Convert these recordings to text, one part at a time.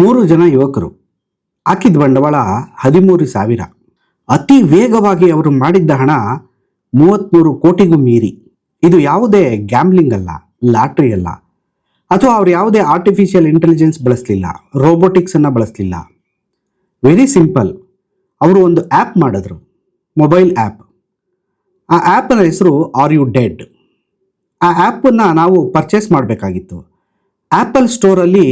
3 ಜನ ಯುವಕರು ಹಾಕಿದ ಬಂಡವಾಳ 13,000. ಅತಿ ವೇಗವಾಗಿ ಅವರು ಮಾಡಿದ್ದ ಹಣ 33 ಕೋಟಿಗೂ ಮೀರಿ. ಇದು ಯಾವುದೇ ಗ್ಯಾಮ್ಲಿಂಗ್ ಅಲ್ಲ, ಲಾಟ್ರಿ ಅಲ್ಲ, ಅಥವಾ ಅವ್ರು ಯಾವುದೇ ಆರ್ಟಿಫಿಷಿಯಲ್ ಇಂಟೆಲಿಜೆನ್ಸ್ ಬಳಸಲಿಲ್ಲ, ರೋಬೋಟಿಕ್ಸ್ ಅನ್ನು ಬಳಸಲಿಲ್ಲ. Very simple. ಅವರು ಒಂದು ಆ್ಯಪ್ ಮಾಡಿದ್ರು, ಮೊಬೈಲ್ ಆ್ಯಪ್. ಆ ಆ್ಯಪ್ನ ಹೆಸರು ಆರ್ ಯು ಡೆಡ್. ಆ ಆ್ಯಪನ್ನು ನಾವು ಪರ್ಚೇಸ್ ಮಾಡಬೇಕಾಗಿತ್ತು. ಆ್ಯಪಲ್ ಸ್ಟೋರಲ್ಲಿ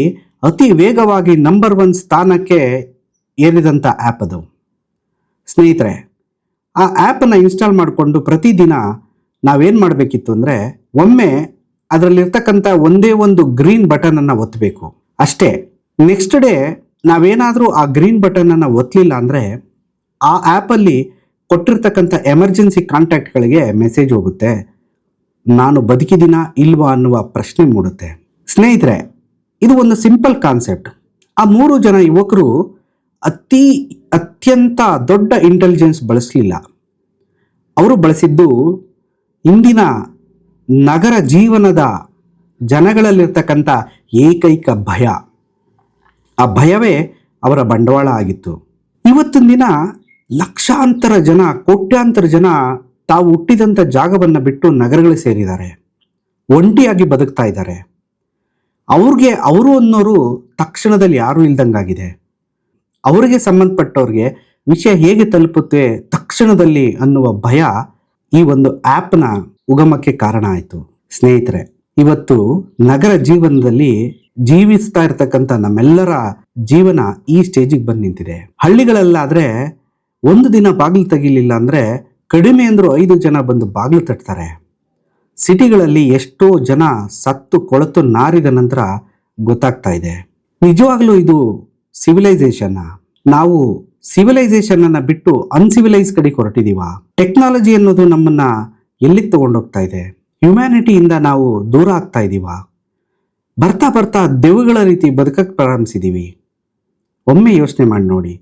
ಅತಿ ವೇಗವಾಗಿ ನಂಬರ್ 1 ಸ್ಥಾನಕ್ಕೆ ಏರಿದಂಥ ಆ್ಯಪ್ ಅದು. ಸ್ನೇಹಿತರೆ, ಆ ಆ್ಯಪನ್ನು ಇನ್ಸ್ಟಾಲ್ ಮಾಡಿಕೊಂಡು ಪ್ರತಿದಿನ ನಾವೇನು ಮಾಡಬೇಕಿತ್ತು ಅಂದರೆ, ಒಮ್ಮೆ ಅದರಲ್ಲಿರ್ತಕ್ಕಂಥ ಒಂದೇ ಒಂದು ಗ್ರೀನ್ ಬಟನನ್ನು ಒತ್ತಬೇಕು ಅಷ್ಟೇ. ನೆಕ್ಸ್ಟ್ ಡೇ ನಾವೇನಾದರೂ ಆ ಗ್ರೀನ್ ಬಟನನ್ನು ಒತ್ತಲಿಲ್ಲ ಅಂದರೆ ಆ ಆ್ಯಪಲ್ಲಿ ಕೊಟ್ಟಿರ್ತಕ್ಕಂಥ ಎಮರ್ಜೆನ್ಸಿ ಕಾಂಟ್ಯಾಕ್ಟ್ಗಳಿಗೆ ಮೆಸೇಜ್ ಹೋಗುತ್ತೆ. ನಾನು ಬದುಕಿದ್ದೀನಾ ಇಲ್ವಾ ಅನ್ನುವ ಪ್ರಶ್ನೆ ಮೂಡುತ್ತೆ. ಸ್ನೇಹಿತರೆ, ಇದು ಒಂದು ಸಿಂಪಲ್ ಕಾನ್ಸೆಪ್ಟ್. ಆ 3 ಜನ ಯುವಕರು ಅತ್ಯಂತ ದೊಡ್ಡ ಇಂಟೆಲಿಜೆನ್ಸ್ ಬಳಸಲಿಲ್ಲ. ಅವರು ಬಳಸಿದ್ದು ಇಂದಿನ ನಗರ ಜೀವನದ ಜನಗಳಲ್ಲಿರ್ತಕ್ಕಂಥ ಏಕೈಕ ಭಯ. ಆ ಭಯವೇ ಅವರ ಬಂಡವಾಳ ಆಗಿತ್ತು. ಇವತ್ತಿನ ದಿನ ಲಕ್ಷಾಂತರ ಜನ, ಕೋಟ್ಯಾಂತರ ಜನ ತಾವು ಹುಟ್ಟಿದಂಥ ಜಾಗವನ್ನು ಬಿಟ್ಟು ನಗರಗಳಿಗೆ ಸೇರಿದ್ದಾರೆ, ಒಂಟಿಯಾಗಿ ಬದುಕ್ತಾ ಇದ್ದಾರೆ. ಅವ್ರಿಗೆ ಅವರು ಅನ್ನೋರು ತಕ್ಷಣದಲ್ಲಿ ಯಾರೂ ಇಲ್ದಂಗಾಗಿದೆ. ಅವರಿಗೆ ಸಂಬಂಧಪಟ್ಟವ್ರಿಗೆ ವಿಷಯ ಹೇಗೆ ತಲುಪುತ್ತೆ ತಕ್ಷಣದಲ್ಲಿ ಅನ್ನುವ ಭಯ ಈ ಒಂದು ಆ್ಯಪ್ನ ಉಗಮಕ್ಕೆ ಕಾರಣ ಆಯಿತು. ಸ್ನೇಹಿತರೆ, ಇವತ್ತು ನಗರ ಜೀವನದಲ್ಲಿ ಜೀವಿಸ್ತಾ ಇರ್ತಕ್ಕಂಥ ನಮ್ಮೆಲ್ಲರ ಜೀವನ ಈ ಸ್ಟೇಜಿಗೆ ಬಂದು ನಿಂತಿದೆ. ಹಳ್ಳಿಗಳಲ್ಲಾದರೆ ಒಂದು ದಿನ ಬಾಗಿಲು ತೆಗಿಲಿಲ್ಲ ಅಂದರೆ ಕಡಿಮೆ ಅಂದರೂ 5 ಜನ ಬಂದು ಬಾಗಿಲು ತಟ್ತಾರೆ. ಸಿಟಿಗಳಲ್ಲಿ ಎಷ್ಟೋ ಜನ ಸತ್ತು ಕೊಳೆತು ನಾರಿದ ನಂತರ ಗೊತ್ತಾಗ್ತಾ ಇದೆ. ನಿಜವಾಗ್ಲೂ ಇದು ಸಿವಿಲೈಸೇಷನ್ನ? ನಾವು ಸಿವಿಲೈಸೇಷನನ್ನು ಬಿಟ್ಟು ಅನ್ಸಿವಿಲೈಸ್ ಕಡೆಗೆ ಹೊರಟಿದ್ದೀವ? ಟೆಕ್ನಾಲಜಿ ಅನ್ನೋದು ನಮ್ಮನ್ನ ಎಲ್ಲಿಗೆ ತಗೊಂಡೋಗ್ತಾ ಇದೆ? ಹ್ಯುಮ್ಯಾನಿಟಿಯಿಂದ ನಾವು ದೂರ ಆಗ್ತಾ ಇದ್ದೀವ? ಬರ್ತಾ ಬರ್ತಾ ದೆವ್ವಗಳ ರೀತಿ ಬದುಕಕ್ಕೆ ಪ್ರಾರಂಭಿಸಿದ್ದೀವಿ. ಒಮ್ಮೆ ಯೋಚನೆ ಮಾಡಿ ನೋಡಿ.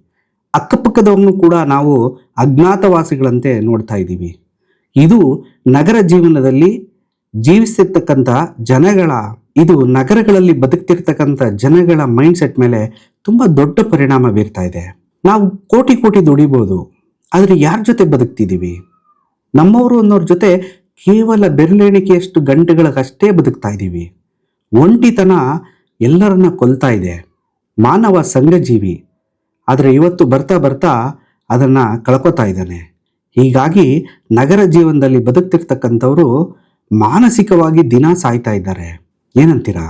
ಅಕ್ಕಪಕ್ಕದವ್ರನ್ನು ಕೂಡ ನಾವು ಅಜ್ಞಾತವಾಸಿಗಳಂತೆ ನೋಡ್ತಾ ಇದ್ದೀವಿ. ಇದು ನಗರ ಜೀವನದಲ್ಲಿ ಜೀವಿಸ್ತಿರ್ತಕ್ಕಂಥ ಜನಗಳ, ಇದು ನಗರಗಳಲ್ಲಿ ಬದುಕ್ತಿರ್ತಕ್ಕಂಥ ಜನಗಳ ಮೈಂಡ್ಸೆಟ್ ಮೇಲೆ ತುಂಬ ದೊಡ್ಡ ಪರಿಣಾಮ ಬೀರ್ತಾ ಇದೆ. ನಾವು ಕೋಟಿ ಕೋಟಿ ದುಡಿಬೋದು, ಆದರೆ ಯಾರ ಜೊತೆ ಬದುಕ್ತಿದ್ದೀವಿ? ನಮ್ಮವರು ಅನ್ನೋರ ಜೊತೆ ಕೇವಲ ಬೆರಳೆಣಿಕೆಯಷ್ಟು ಗಂಟೆಗಳಿಗಷ್ಟೇ ಬದುಕ್ತಾ ಇದ್ದೀವಿ. ಒಂಟಿತನ ಎಲ್ಲರನ್ನ ಕೊಲ್ತಾ ಇದೆ. ಮಾನವ ಸಂಘಜೀವಿ, ಆದರೆ ಇವತ್ತು ಬರ್ತಾ ಬರ್ತಾ ಅದನ್ನು ಕಳ್ಕೊತಾ ಇದ್ದಾನೆ. ಹೀಗಾಗಿ ನಗರ ಜೀವನದಲ್ಲಿ ಬದುಕ್ತಿರ್ತಕ್ಕಂಥವರು ಮಾನಸಿಕವಾಗಿ ದಿನ ಸಾಯ್ತಾ ಇದ್ದಾರೆ. ಏನಂತೀರಾ?